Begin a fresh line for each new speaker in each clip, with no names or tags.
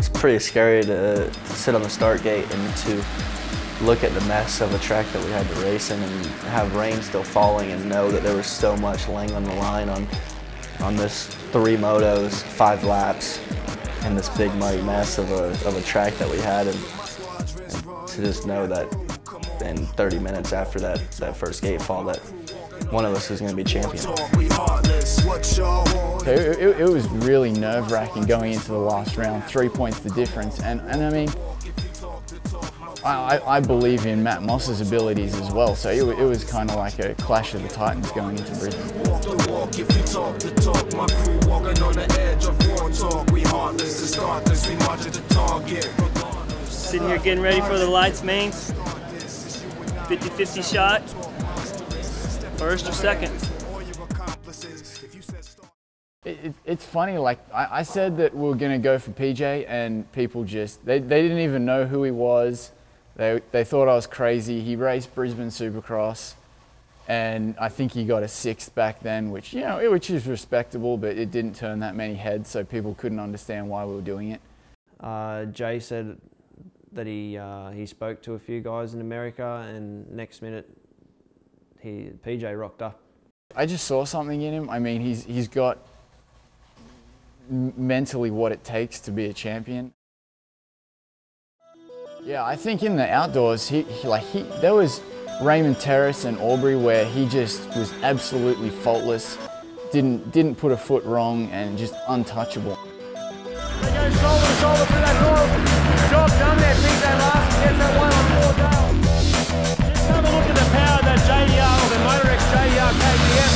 It's pretty scary to sit on the start gate and to look at the mess of a track that we had to race in and have rain still falling and know that there was so much laying on the line on this 3 motos, 5 laps, and this big muddy mess of a track that we had, and to just know that in 30 minutes after that first gate fall that one of us was going to be champion.
It was really nerve-wracking going into the last round, 3 points the difference, and I mean, I believe in Matt Moss's abilities as well, so it was kind of like a clash of the titans going into Brisbane.
Sitting here getting ready for the lights mains. 50-50 shot. First or second.
It's funny, like I said that we were going to go for PJ, and people just, they didn't even know who he was. They thought I was crazy. He raced Brisbane Supercross, and I think he got a 6th back then, which, you know, which is respectable, but it didn't turn that many heads, so people couldn't understand why we were doing it.
Jay said that he spoke to a few guys in America, and next minute PJ rocked up.
I just saw something in him. I mean, he's got mentally what it takes to be a champion. Yeah, I think in the outdoors, there was Raymond Terrace and Aubrey where he just was absolutely faultless, didn't put a foot wrong, and just untouchable.
They go shoulder to shoulder through that door. Job done there, PJ last, gets that one on 4 down. Just have a look at the power of that JDR, or the Motorex JDR KTM.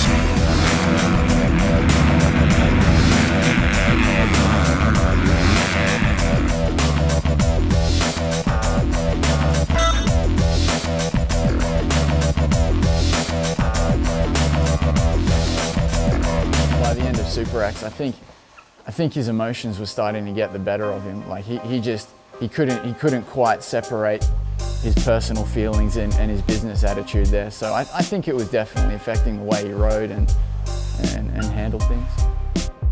By the end of Super X, I think his emotions were starting to get the better of him. Like he couldn't quite separate his personal feelings and his business attitude there. So I think it was definitely affecting the way he rode and handled things.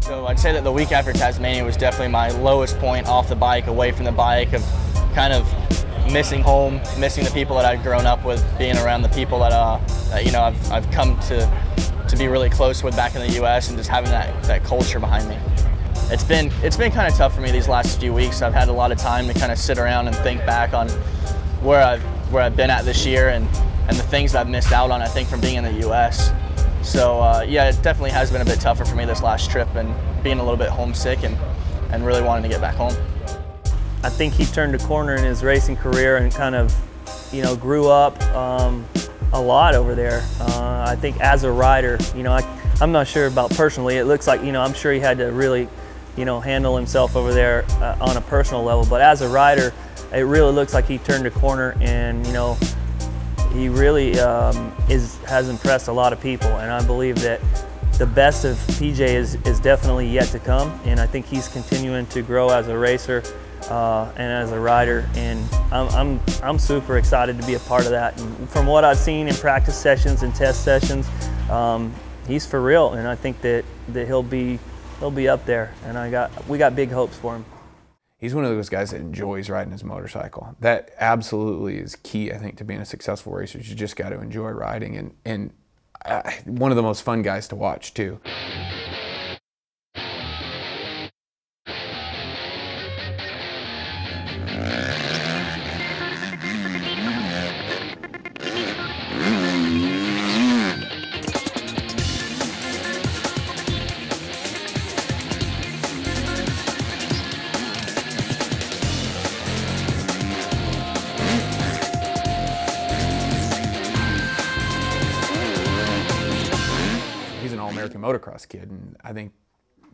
So I'd say that the week after Tasmania was definitely my lowest point off the bike, away from the bike, of kind of missing home, missing the people that I'd grown up with, being around the people that you know I've come to be really close with back in the U.S. and just having that culture behind me. It's been kind of tough for me these last few weeks. I've had a lot of time to kind of sit around and think back on where I've been at this year and the things that I've missed out on, I think, from being in the U.S. So yeah, it definitely has been a bit tougher for me this last trip, and being a little bit homesick and really wanting to get back home.
I think he turned a corner in his racing career and kind of, you know, grew up a lot over there. I think as a rider, you know, I'm not sure about personally. It looks like, you know, I'm sure he had to really, you know, handle himself over there on a personal level. But as a rider, it really looks like he turned a corner, and, you know, he really has impressed a lot of people. And I believe that the best of PJ is definitely yet to come. And I think he's continuing to grow as a racer and as a rider, and I'm super excited to be a part of that. And from what I've seen in practice sessions and test sessions, he's for real, and I think that he'll be up there, and we got big hopes for him.
He's one of those guys that enjoys riding his motorcycle. That absolutely is key, I think, to being a successful racer. You just got to enjoy riding, and one of the most fun guys to watch too. He's an All-American motocross kid, and I think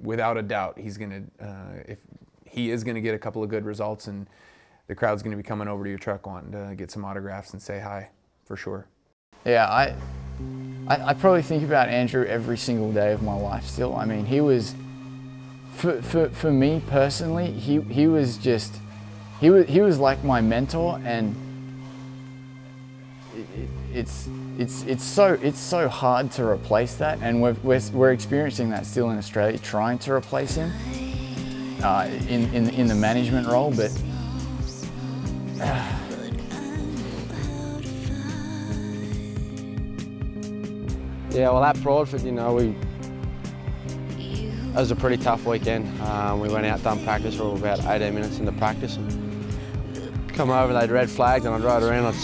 without a doubt he's gonna, if he is gonna get a couple of good results, and the crowd's gonna be coming over to your truck wanting to get some autographs and say hi, for sure.
Yeah, I probably think about Andrew every single day of my life still. I mean, he was, for me personally, he was just, he was like my mentor, and it's so hard to replace that, and we're experiencing that still in Australia, trying to replace him. in the management role, but
yeah, well at Broadford, you know, it was a pretty tough weekend. We went out, done practice for about 18 minutes into practice. And come over, they'd red flagged, and I'd rode around. I'd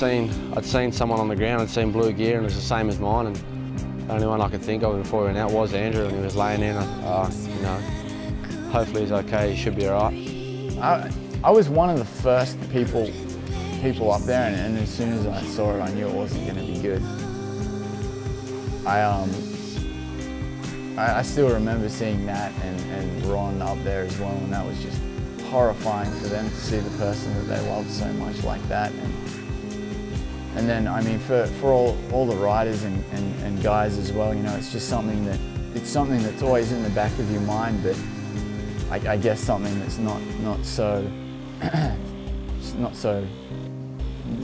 seen someone on the ground, I'd seen blue gear, and it was the same as mine. And the only one I could think of before we went out was Andrew, and he was laying there. And you know, hopefully he's okay. He should be all right.
I was one of the first people up there, and as soon as I saw it, I knew it wasn't going to be good. I still remember seeing Nat and Ron up there as well, and that was just horrifying for them to see the person that they loved so much like that. And then, I mean, for all the riders and guys as well, you know, it's just something that's always in the back of your mind, but I guess something that's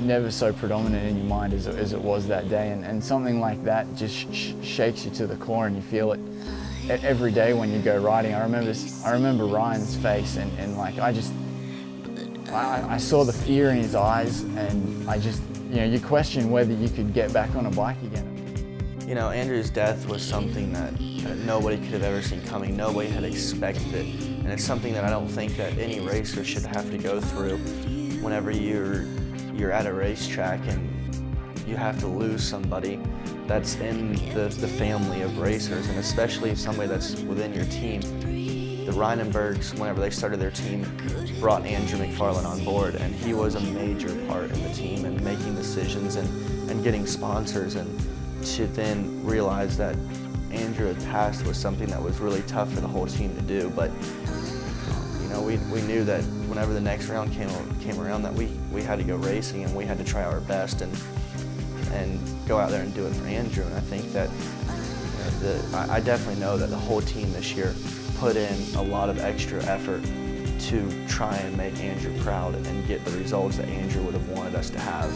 never so predominant in your mind as it was that day, and something like that just shakes you to the core, and you feel it every day when you go riding. I remember Ryan's face, and like I saw the fear in his eyes, and I just, you know, you question whether you could get back on a bike again.
You know, Andrew's death was something that nobody could have ever seen coming. Nobody had expected it, and it's something that I don't think that any racer should have to go through whenever you're at a racetrack and you have to lose somebody that's in the family of racers, and especially somebody that's within your team. The Reinenbergs, whenever they started their team, brought Andrew McFarland on board, and he was a major part in the team and making decisions and getting sponsors, and to then realize that Andrew had passed was something that was really tough for the whole team to do. But you know, we knew that whenever the next round came around, that we had to go racing, and we had to try our best and go out there and do it for Andrew. And I think that, you know, I definitely know that the whole team this year put in a lot of extra effort to try and make Andrew proud and get the results that Andrew would have wanted us to have.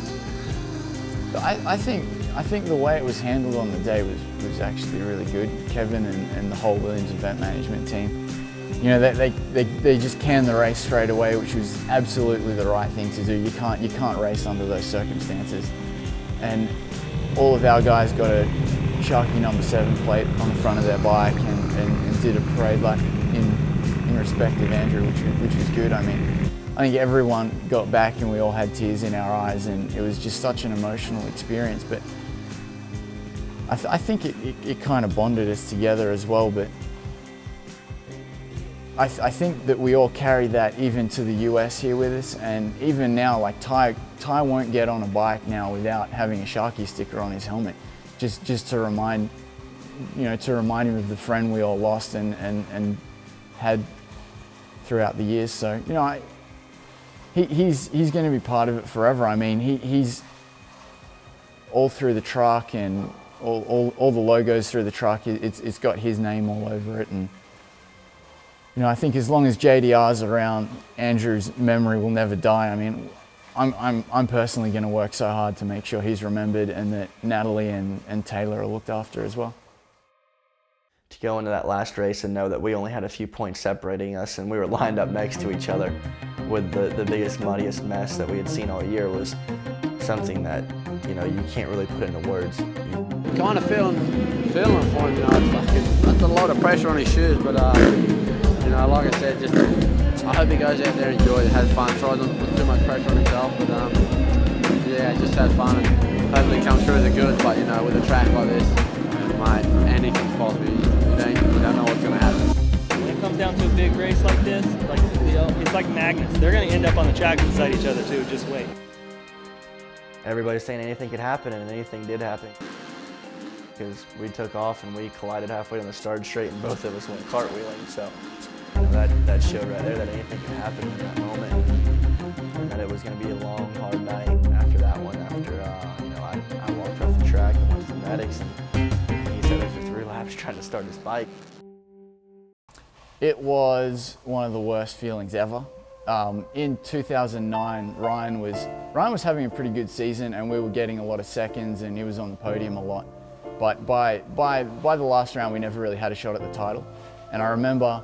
I think the way it was handled on the day was actually really good. Kevin and the whole Williams event management team, you know, they just canned the race straight away, which was absolutely the right thing to do. You can't race under those circumstances. And all of our guys got a Sharky number 7 plate on the front of their bike and did a parade like in respect of Andrew, which was good. I mean, I think everyone got back and we all had tears in our eyes, and it was just such an emotional experience. But I think it kind of bonded us together as well. But I think that we all carry that even to the US here with us, and even now, like Ty won't get on a bike now without having a Sharky sticker on his helmet, just to remind him of the friend we all lost and had throughout the years. So, you know, he's going to be part of it forever. I mean, he's all through the truck, and all the logos through the truck, it's got his name all over it. And you know, I think as long as JDR's around, Andrew's memory will never die. I mean, I'm personally going to work so hard to make sure he's remembered, and that Natalie and Taylor are looked after as well.
To go into that last race and know that we only had a few points separating us, and we were lined up next to each other with the biggest, muddiest mess that we had seen all year, was something that, you know, you can't really put into words.
Kind of feeling for him, you know, that's a lot of pressure on his shoes, but you know, like I said, just I hope he goes out there and enjoys it, has fun, tries not to put too much pressure on himself, but yeah, just has fun and hopefully comes through the goods. But you know, with a track like this, mate, anything's possible. You don't know what's going to happen.
When it comes down to a big race like this, like, you know, it's like magnets. They're going to end up on the track beside each other too. Just wait. Everybody's saying anything could happen, and anything did happen. Because we took off and we collided halfway on the start straight, and both of us went cartwheeling. So you know, that showed right there that anything could happen in that moment, and that it was going to be a long, hard night after that one. After you know, I walked off the track and went to the medics, and he said after 3 laps trying to start his bike.
It was one of the worst feelings ever. In 2009, Ryan was having a pretty good season, and we were getting a lot of seconds, and he was on the podium a lot. But by the last round, we never really had a shot at the title. And I remember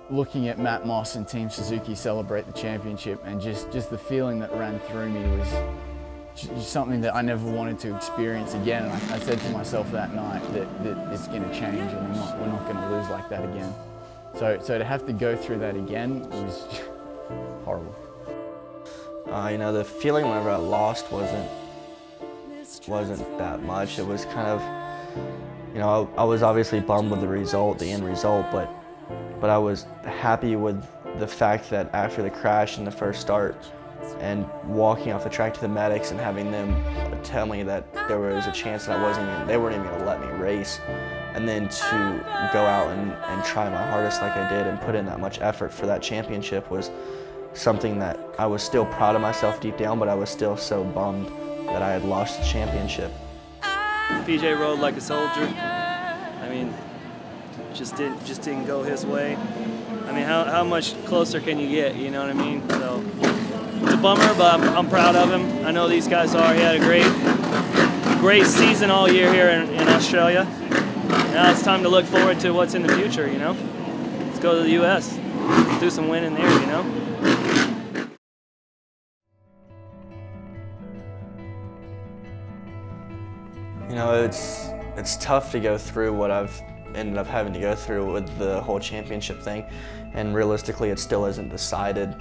looking at Matt Moss and Team Suzuki celebrate the championship, and just the feeling that ran through me was just something that I never wanted to experience again. And I said to myself that night that it's going to change, and we're not going to lose like that again. So to have to go through that again was horrible.
You know, the feeling whenever I lost wasn't that much. It was kind of, you know, I was obviously bummed with the result, the end result, but I was happy with the fact that after the crash in the first start and walking off the track to the medics and having them tell me that there was a chance that they weren't even going to let me race, and then to go out and try my hardest like I did and put in that much effort for that championship was something that I was still proud of myself deep down, but I was still so bummed that I had lost the championship.
PJ rode like a soldier. I mean, just didn't go his way. I mean, how much closer can you get, you know what I mean? So it's a bummer, but I'm proud of him. I know these guys are. He had a great season all year here in Australia. Now it's time to look forward to what's in the future, you know? Let's go to the U.S., do some winning there, you know?
You know, it's tough to go through what I've ended up having to go through with the whole championship thing, and realistically it still isn't decided.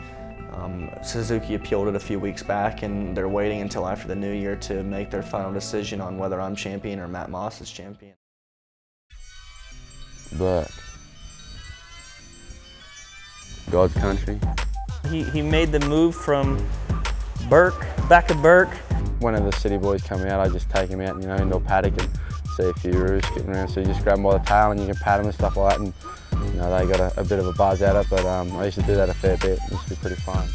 Suzuki appealed it a few weeks back, and they're waiting until after the new year to make their final decision on whether I'm champion or Matt Moss is champion.
But God's country.
He made the move from Burke, back to Burke.
Whenever the city boys come out, I just take him out, you know, into a paddock and see a few roos getting around. So you just grab them by the tail and you can pat them and stuff like that. And you know, they got a bit of a buzz at it, but I used to do that a fair bit. It used to be pretty fun.